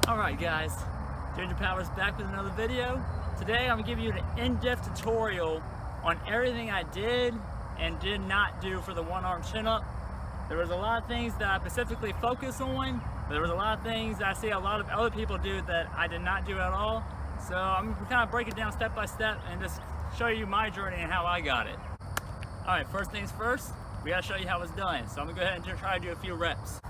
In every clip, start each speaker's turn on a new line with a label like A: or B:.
A: Alright guys, Ginger Powers back with another video. Today I'm going to give you an in-depth tutorial on everything I did and did not do for the one-arm chin-up. There was a lot of things that I specifically focused on, but there was a lot of things that I see a lot of other people do that I did not do at all. So I'm going to kind of break it down step by step and just show you my journey and how I got it. Alright, first things first, we got to show you how it's done. So I'm going to go ahead and try to do a few reps.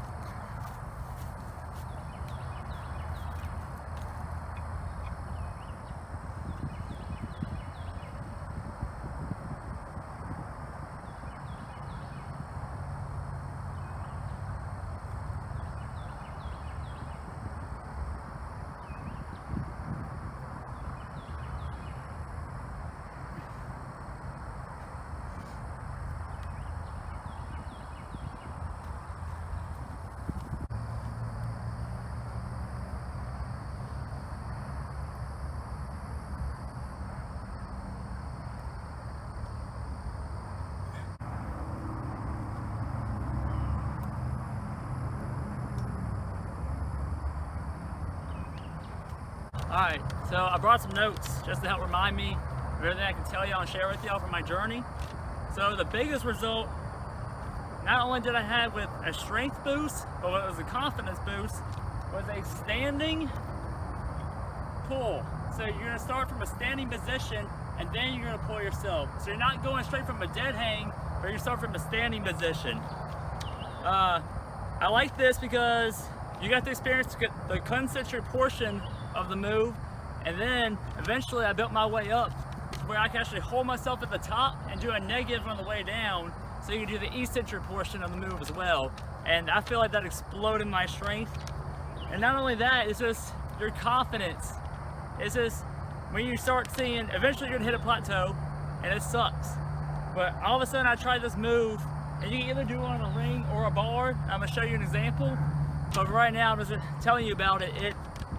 A: Alright, so I brought some notes just to help remind me of everything I can tell y'all and share with y'all from my journey. So the biggest result, not only did I have with a strength boost, but what was a confidence boost, was a standing pull. So you're going to start from a standing position and then you're going to pull yourself. So you're not going straight from a dead hang, but you start from a standing position. I like this because you got to experience the concentric portion of the move, and then eventually I built my way up where I can actually hold myself at the top and do a negative on the way down, so you can do the eccentric portion of the move as well. And I feel like that exploded my strength. And not only that, it's just your confidence. It's just when you start seeing, eventually you're gonna hit a plateau and it sucks, but all of a sudden I tried this move, and you can either do it on a ring or a bar. I'm gonna show you an example, but right now I'm just telling you about it.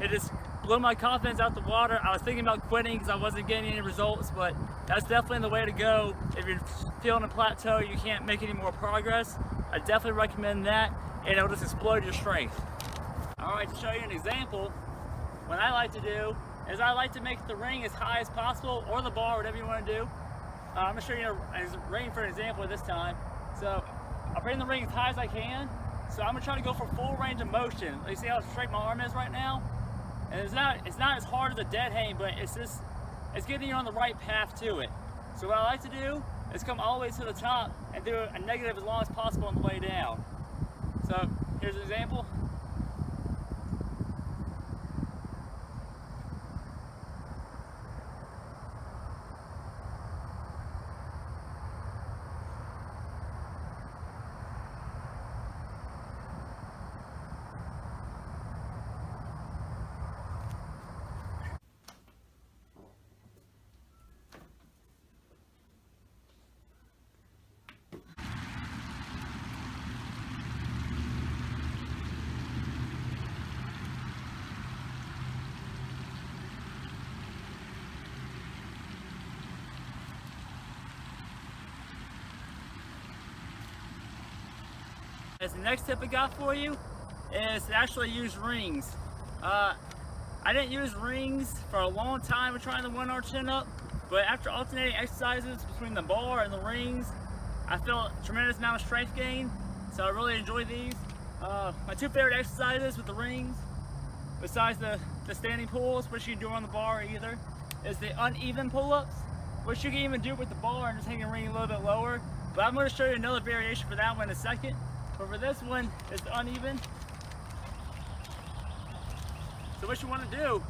A: It just blew my confidence out the water. I was thinking about quitting because I wasn't getting any results, but that's definitely the way to go. If you're feeling a plateau, you can't make any more progress, I definitely recommend that, and it'll just explode your strength. Alright, to show you an example, what I like to do is I like to make the ring as high as possible, or the bar, whatever you want to do. I'm going to show you a ring for an example this time. So I'll bring the ring as high as I can. So I'm going to try to go for full range of motion. You see how straight my arm is right now? And it's not as hard as a dead hang, but it's getting you on the right path to it. So what I like to do is come all the way to the top and do a negative as long as possible on the way down. So here's an example. As the next tip I got for you is to actually use rings. I didn't use rings for a long time with trying the one-arm chin-up, but after alternating exercises between the bar and the rings, I felt a tremendous amount of strength gain, so I really enjoy these. My two favorite exercises with the rings, besides the standing pulls, which you can do on the bar either, is the uneven pull-ups, which you can even do with the bar and just hang the ring a little bit lower. But I'm going to show you another variation for that one in a second. But for this one, it's uneven. So what you want to do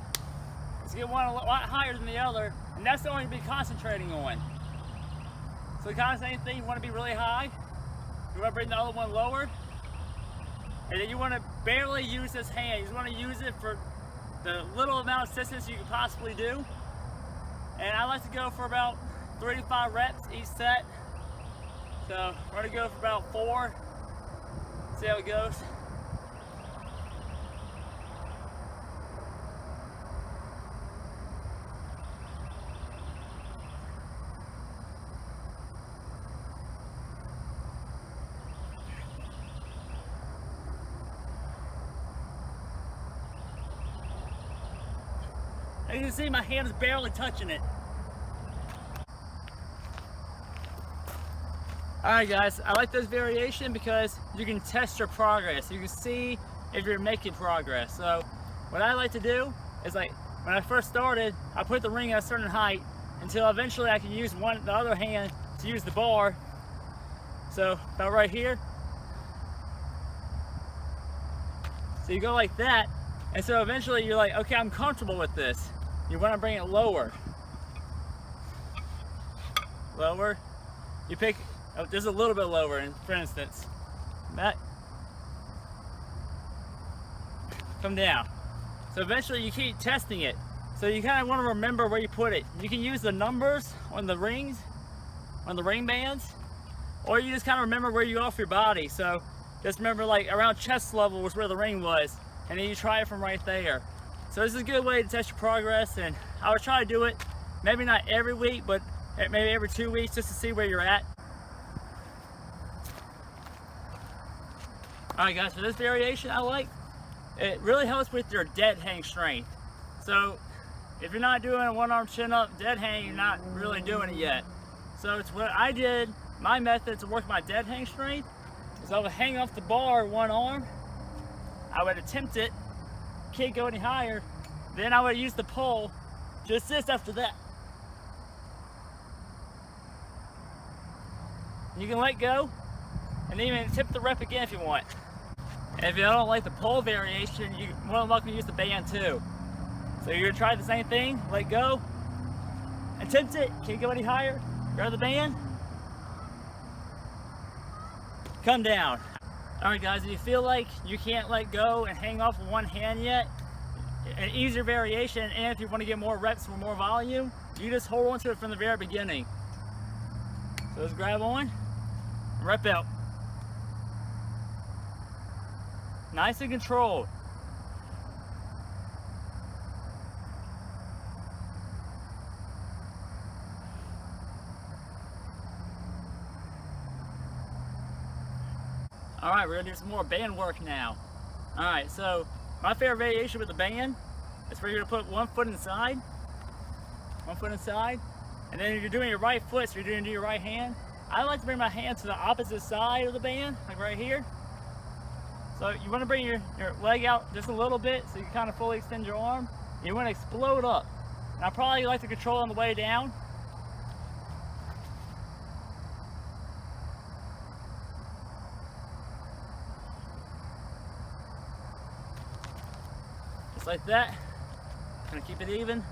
A: is get one a lot higher than the other, and that's the one you'll be concentrating on. So kind of same thing, you want to be really high, you want to bring the other one lower, and then you want to barely use this hand. You just want to use it for the little amount of distance you can possibly do. And I like to go for about 3 to 5 reps each set. So we're going to go for about 4. See how it goes. As you can see, my hand is barely touching it. Alright guys, I like this variation because you can test your progress. You can see if you're making progress. So what I like to do is, like, when I first started, I put the ring at a certain height until eventually I can use the other hand to use the bar. So about right here. So you go like that, and so eventually you're like, okay, I'm comfortable with this. You want to bring it lower. Lower. You pick, oh, just a little bit lower, for instance. Back. Come down. So eventually you keep testing it. So you kind of want to remember where you put it. You can use the numbers on the rings, on the ring bands, or you just kind of remember where you go off your body. So just remember, like, around chest level was where the ring was, and then you try it from right there. So this is a good way to test your progress, and I would try to do it maybe not every week, but maybe every 2 weeks, just to see where you're at. Alright guys, for this variation I like, it really helps with your dead hang strength. So if you're not doing a one arm chin up dead hang, you're not really doing it yet. So it's what I did, my method to work my dead hang strength is I would hang off the bar one arm, I would attempt it, can't go any higher, then I would use the pole to assist after that. You can let go and even attempt the rep again if you want. And if you don't like the pole variation, you're more than welcome to use the band too. So you're gonna try the same thing, let go, attempt it, can't go any higher, grab the band, come down. Alright guys, if you feel like you can't let go and hang off with one hand yet, an easier variation, and if you want to get more reps or more volume, you just hold on to it from the very beginning. So let's grab on, and rep out. Nice and controlled. Alright, we're gonna do some more band work now. Alright, so my favorite variation with the band is where you're gonna put one foot inside, and then if you're doing your right foot, so you're doing your right hand, I like to bring my hand to the opposite side of the band, like right here. So you want to bring your leg out just a little bit so you can kind of fully extend your arm. You want to explode up. And I probably like to control on the way down. Just like that. Trying to keep it even.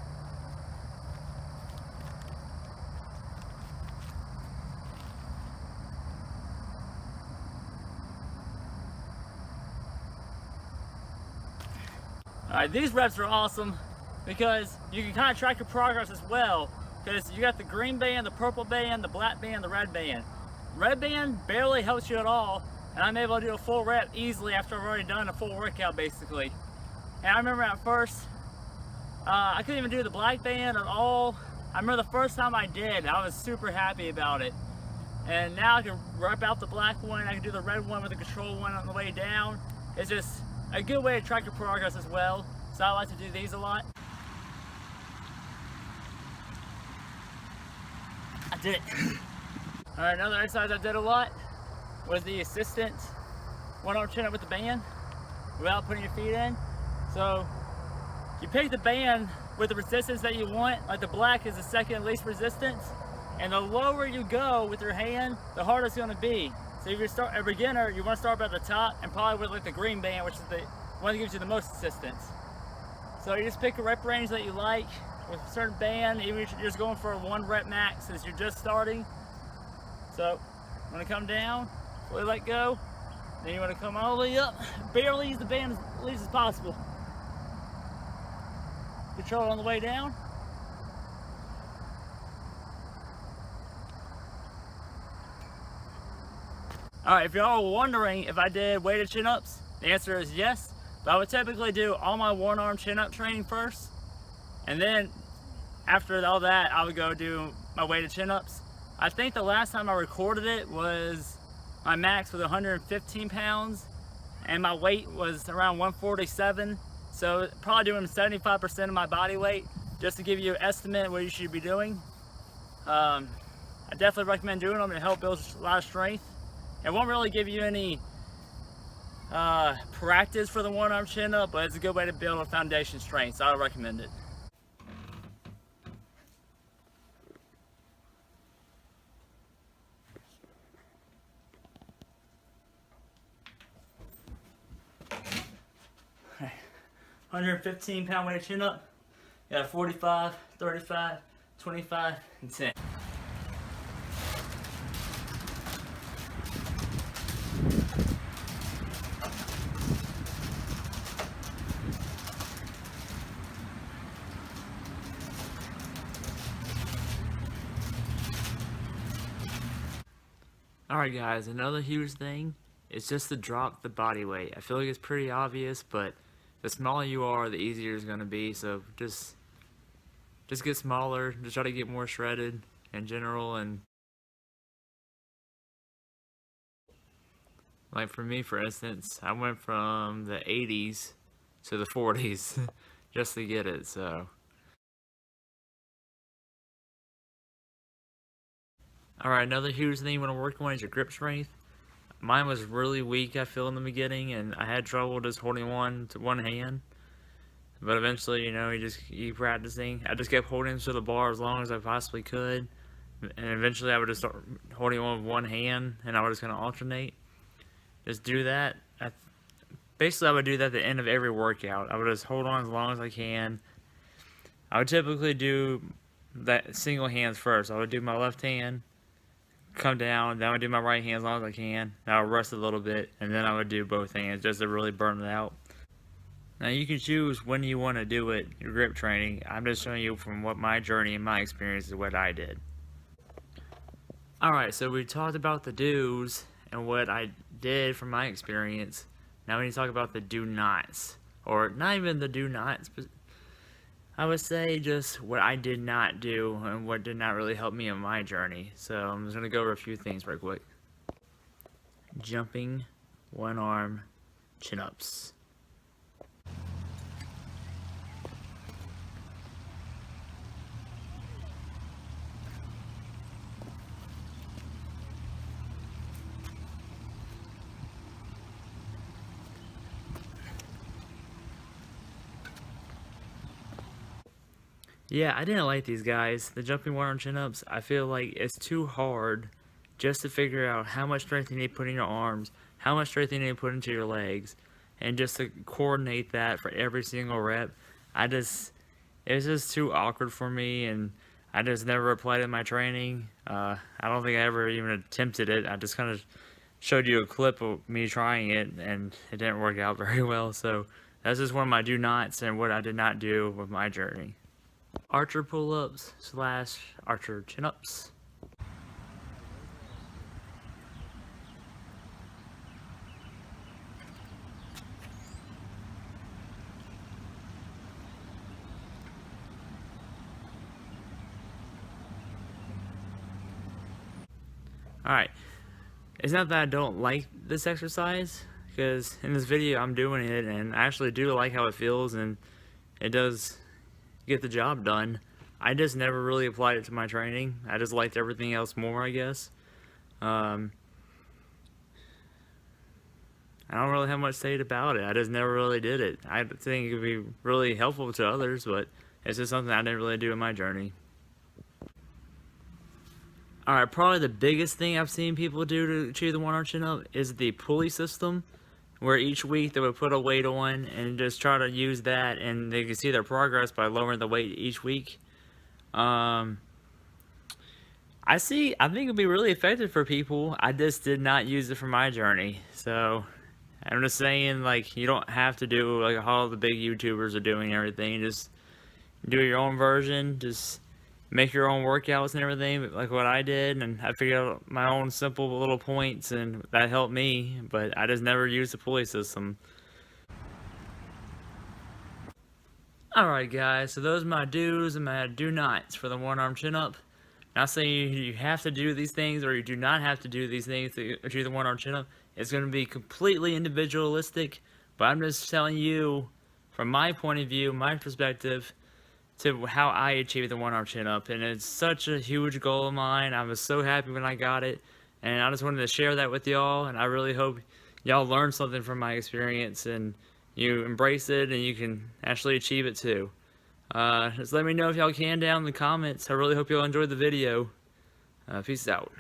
A: Alright, these reps are awesome because you can kind of track your progress as well, because you got the green band, the purple band, the black band, the red band. Red band barely helps you at all, and I'm able to do a full rep easily after I've already done a full workout basically. And I remember at first, I couldn't even do the black band at all. I remember the first time I did, I was super happy about it. And now I can rep out the black one, I can do the red one with the control one on the way down. It's just a good way to track your progress as well. So I like to do these a lot. I did it. Alright, another exercise I did a lot was the assistant one arm chin up with the band without putting your feet in. So you pick the band with the resistance that you want. Like the black is the second least resistance, and the lower you go with your hand, the harder it's going to be. So if you're a beginner, you want to start at the top and probably with like the green band, which is the one that gives you the most assistance. So you just pick a rep range that you like with a certain band, even if you're just going for a 1 rep max as you're just starting. So you want to come down, fully let go, then you want to come all the way up, barely use the band as least as possible. Control it on the way down. Alright, if y'all are wondering if I did weighted chin-ups, the answer is yes. But I would typically do all my one arm chin-up training first, and then after all that, I would go do my weighted chin-ups. I think the last time I recorded it was my max was 115 pounds, and my weight was around 147. So probably doing 75% of my body weight. just to give you an estimate what you should be doing. I definitely recommend doing them to help build a lot of strength. It won't really give you any practice for the one-arm chin-up, but it's a good way to build a foundation strength, so I would recommend it. Okay. 115-pound weight chin-up. You got 45, 35, 25, and 10. Alright guys, another huge thing is just to drop the body weight. I feel like it's pretty obvious, but the smaller you are, the easier it's going to be, so just get smaller, just try to get more shredded in general. And like for me, for instance, I went from the 80s to the 40s just to get it, so. Alright, another huge thing you want to work on is your grip strength. Mine was really weak, I feel, in the beginning, and I had trouble just holding one to one hand. But eventually, you know, you keep practicing. I just kept holding to the bar as long as I possibly could. And eventually I would just start holding on with one hand, and I would just kind of alternate. Just do that. Basically, I would do that at the end of every workout. I would just hold on as long as I can. I would typically do that single hands first. I would do my left hand, come down, then I would do my right hand as long as I can. Then I would rest a little bit, and then I would do both hands just to really burn it out. Now you can choose when you want to do it, your grip training. I'm just showing you from what my journey and my experience is what I did. Alright, so we talked about the do's and what I did from my experience. Now we need to talk about the do nots. Or not even the do nots, but I would say just what I did not do and what did not really help me on my journey. So I'm just going to go over a few things real quick. Jumping one arm chin-ups. Yeah, I didn't like these guys. The jumping one arm chin-ups, I feel like it's too hard just to figure out how much strength you need to put in your arms, how much strength you need to put into your legs, and just to coordinate that for every single rep. It's just too awkward for me, and I just never applied it in my training. I don't think I ever even attempted it. I just kind of showed you a clip of me trying it, and it didn't work out very well. So that's just one of my do nots and what I did not do with my journey. Archer pull-ups / archer chin-ups. Alright, it's not that I don't like this exercise, because in this video I'm doing it and I actually do like how it feels and it does get the job done. I just never really applied it to my training. I just liked everything else more, I guess. I don't really have much to say about it. I just never really did it. I think it would be really helpful to others, but it's just something I didn't really do in my journey. Alright, probably the biggest thing I've seen people do to achieve the one arm chin up is the pulley system, where each week they would put a weight on and just try to use that, and they can see their progress by lowering the weight each week. I think it'd be really effective for people. I just did not use it for my journey. So I'm just saying, like, you don't have to do like how all the big YouTubers are doing everything. Just do your own version. Just make your own workouts and everything, like what I did, and I figured out my own simple little points, and that helped me, but I just never used the pulley system. Alright guys, so those are my do's and my do nots for the one arm chin up. Not saying you have to do these things or you do not have to do these things to achieve the one arm chin up. It's going to be completely individualistic, but I'm just telling you from my point of view, my perspective,
B: to how I achieved the 1-arm chin-up, and it's such a huge goal of mine. I was so happy when I got it, and I just wanted to share that with y'all, and I really hope y'all learned something from my experience, and you embrace it, and you can actually achieve it too. Just let me know if y'all can down in the comments. I really hope y'all enjoyed the video. Peace out.